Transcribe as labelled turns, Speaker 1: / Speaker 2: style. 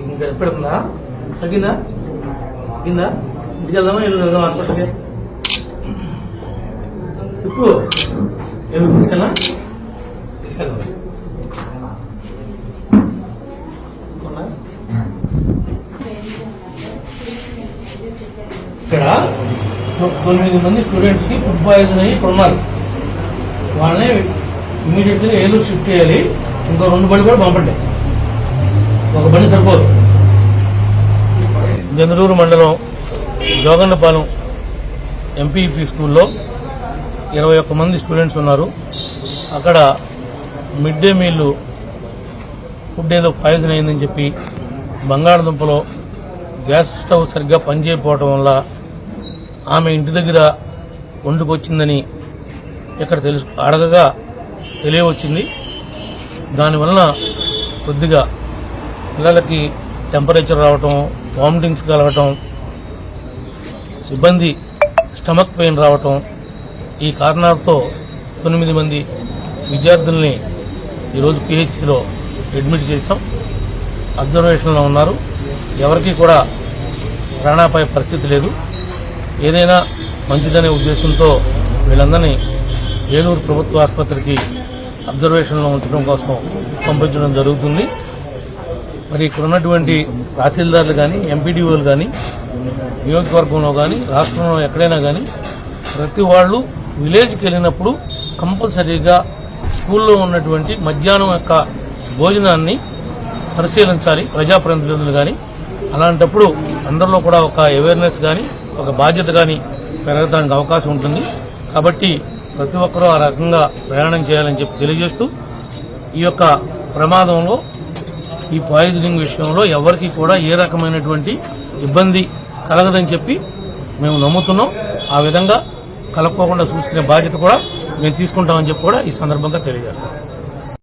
Speaker 1: ఇంకా ఎప్పుడుందా తగ్గిందా తగ్గిందా ఇంటికి వెళ్దామా వెళ్దాం హాస్పిటల్కి ఇప్పుడు ఏమి తీసుకెళ్ళా తీసుకెళ్దాం ఇక్కడ 9 మంది స్టూడెంట్స్ కి ఫుడ్ పాయిజన్ అయ్యి ఇక్కడ ఉన్నారు. వాళ్ళని ఇమీడియట్గా ఏలూరు షిఫ్ట్ చేయాలి. ఇంకో 2 బండి కూడా పంపండి, ఒక బండి సరిపోదు. జందలూరు మండలం జోగన్నపాలెం ఎంపీపీ స్కూల్లో 21 మంది స్టూడెంట్స్ ఉన్నారు. అక్కడ మిడ్ డే మీల్ ఫుడ్ ఏదో పాయిజన్ అయిందని చెప్పి బంగాళదుంపలో గ్యాస్ స్టవ్ సరిగ్గా పనిచేయకపోవడం వల్ల ఆమె ఇంటి దగ్గర వండుకొచ్చిందని ఇక్కడ అడగగా తెలియవచ్చింది. దానివలన కొద్దిగా పిల్లలకి టెంపరేచర్ రావటం, వామిటింగ్స్ కలగటం, సిబ్బంది స్టమక్ పెయిన్ రావటం, ఈ కారణాలతో 9 మంది విద్యార్థుల్ని ఈరోజు పిహెచ్సిలో అడ్మిట్ చేశాం. అబ్జర్వేషన్లో ఉన్నారు. ఎవరికి కూడా ప్రాణాపాయ పరిస్థితి లేదు. ఏదైనా మంచిదనే ఉద్దేశంతో వీళ్ళందరినీ ఏలూరు ప్రభుత్వ ఆసుపత్రికి అబ్జర్వేషన్లో ఉంచడం కోసం పంపించడం జరుగుతుంది. మరి ఇక్కడ ఉన్నటువంటి తహసీల్దార్లు కానీ, ఎంపీడీఓలు కానీ, నియోజకవర్గంలో కానీ, రాష్ట్రంలో ఎక్కడైనా కానీ ప్రతి వాళ్ళు విలేజ్కి వెళ్ళినప్పుడు కంపల్సరీగా స్కూల్లో ఉన్నటువంటి మధ్యాహ్నం యొక్క భోజనాన్ని పరిశీలించాలి ప్రజాప్రతినిధులు కానీ. అలాంటప్పుడు అందరిలో కూడా ఒక అవేర్నెస్ కానీ, ఒక బాధ్యత కానీ పెరగడానికి అవకాశం ఉంటుంది. కాబట్టి ప్రతి ఒక్కరూ ఆ రకంగా ప్రయాణం చేయాలని చెప్పి తెలియజేస్తూ, ఈ యొక్క ప్రమాదంలో, ఈ పాయిజనింగ్ విషయంలో ఎవరికి కూడా ఏ రకమైనటువంటి ఇబ్బంది కలగదని చెప్పి మేము నమ్ముతున్నాం. ఆ విధంగా కలగకుండా చూసుకునే బాధ్యత కూడా మేము తీసుకుంటామని చెప్పి కూడా ఈ సందర్భంగా తెలియజేస్తాం.